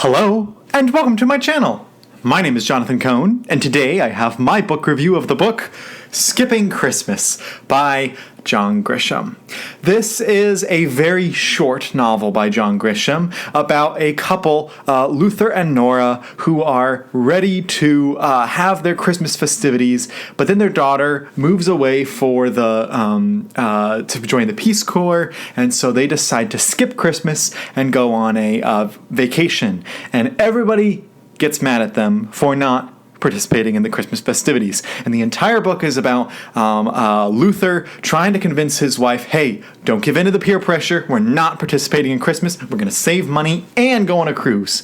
Hello, and welcome to my channel. My name is Jonathan Cohn, and today I have my book review of the book Skipping Christmas by John Grisham. This is a very short novel by John Grisham about a couple, Luther and Nora, who are ready to have their Christmas festivities, but then their daughter moves away for the to join the Peace Corps, and so they decide to skip Christmas and go on a vacation, and everybody gets mad at them for not participating in the Christmas festivities. And the entire book is about Luther trying to convince his wife, hey, don't give in to the peer pressure. We're not participating in Christmas. We're going to save money and go on a cruise.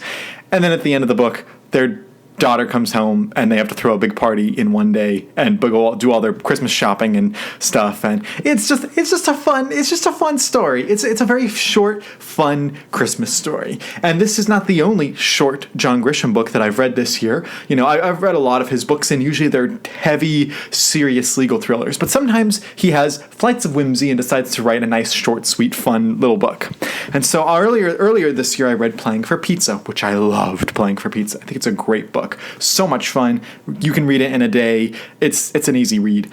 And then at the end of the book, their daughter comes home and they have to throw a big party in one day and go do all their Christmas shopping and stuff. And it's just a fun story. It's a very short, fun Christmas story. And this is not the only short John Grisham book that I've read this year. You know, I've read a lot of his books, and usually they're heavy, serious legal thrillers. But sometimes he has flights of whimsy and decides to write a nice, short, sweet, fun little book. And so earlier this year, I read Playing for Pizza, which I loved. Playing for Pizza. I think it's a great book. So much fun. You can read it in a day. It's an easy read.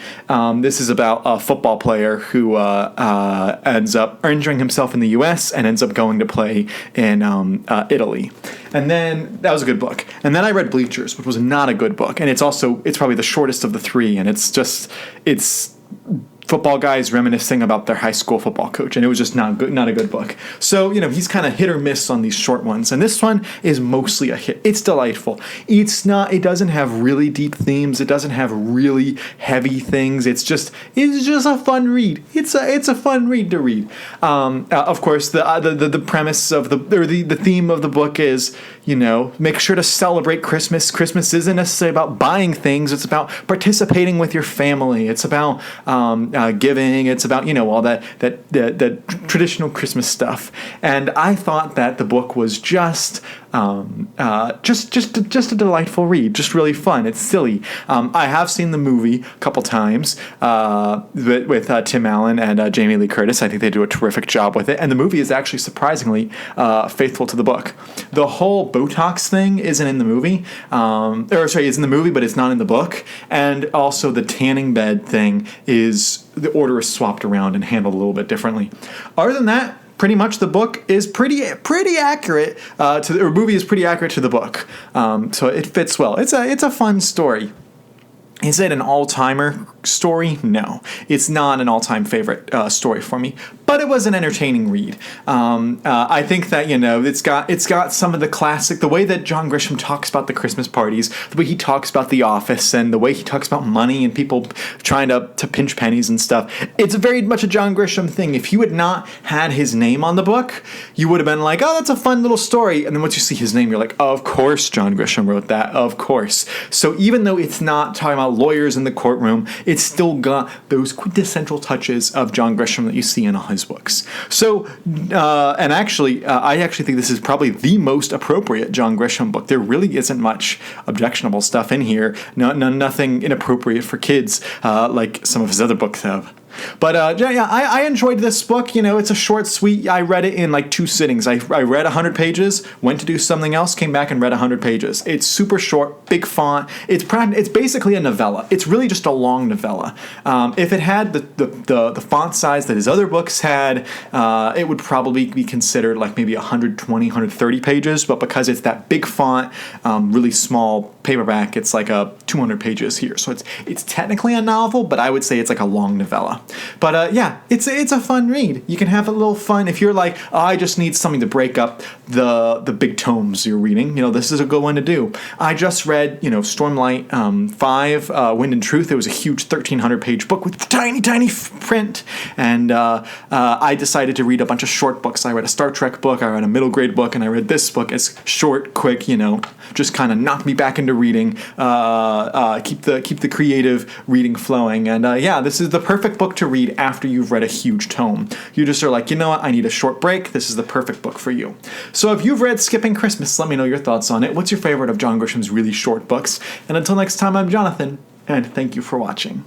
This is about a football player who ends up injuring himself in the U.S. and ends up going to play in Italy. And then that was a good book. And then I read Bleachers, which was not a good book. And it's probably the shortest of the three. And it's football guys reminiscing about their high school football coach, and it was just not a good book. So, you know, he's kind of hit or miss on these short ones, and this one is mostly a hit. It's delightful. It doesn't have really deep themes. It doesn't have really heavy things. It's just a fun read. It's a fun read to read. Of course, the premise of the theme of the book is, you know, make sure to celebrate Christmas. Christmas isn't necessarily about buying things. It's about participating with your family. It's about giving. It's about, you know, all that traditional Christmas stuff. And I thought that the book was just a delightful read, just really fun. It's silly. I have seen the movie a couple times with Tim Allen and Jamie Lee Curtis. I think they do a terrific job with it. And the movie is actually surprisingly faithful to the book. The whole Botox thing isn't in the movie. It's in the movie, but it's not in the book. And also the tanning bed thing the order is swapped around and handled a little bit differently. Other than that, pretty much the book is pretty accurate movie is pretty accurate to the book. So it fits well. It's a fun story. Is it an all-timer story? No, it's not an all-time favorite story for me, but it was an entertaining read. I think that, you know, it's got some of the classic, the way that John Grisham talks about the Christmas parties, the way he talks about The Office, and the way he talks about money and people trying to pinch pennies and stuff. It's very much a John Grisham thing. If you had not had his name on the book, you would have been like, oh, that's a fun little story. And then once you see his name, you're like, oh, of course John Grisham wrote that, of course. So even though it's not talking about lawyers in the courtroom, it's still got those quintessential touches of John Grisham that you see in all his books. So, I actually think this is probably the most appropriate John Grisham book. There really isn't much objectionable stuff in here. Nothing inappropriate for kids like some of his other books have. But I enjoyed this book. You know, it's a short, sweet. I read it in like 2 sittings. I read 100 pages, went to do something else, came back and read 100 pages. It's super short, big font. It's basically a novella. It's really just a long novella. If it had the font size that his other books had, it would probably be considered like maybe 120, 130 pages. But because it's that big font, really small paperback, it's like 200 pages here. So it's technically a novel, but I would say it's like a long novella. But it's a fun read. You can have a little fun if you're like, oh, I just need something to break up the big tomes you're reading. You know, this is a good one to do. I just read, you know, Stormlight 5, Wind and Truth. It was a huge 1,300-page book with tiny print, and I decided to read a bunch of short books. I read a Star Trek book, I read a middle grade book, and I read this book. It's short, quick, you know, just kind of knock me back into reading, keep the creative reading flowing, and this is the perfect book to read after you've read a huge tome. You just are like, you know what, I need a short break. This is the perfect book for you. So if you've read Skipping Christmas, let me know your thoughts on it. What's your favorite of John Grisham's really short books? And until next time, I'm Jonathan, and thank you for watching.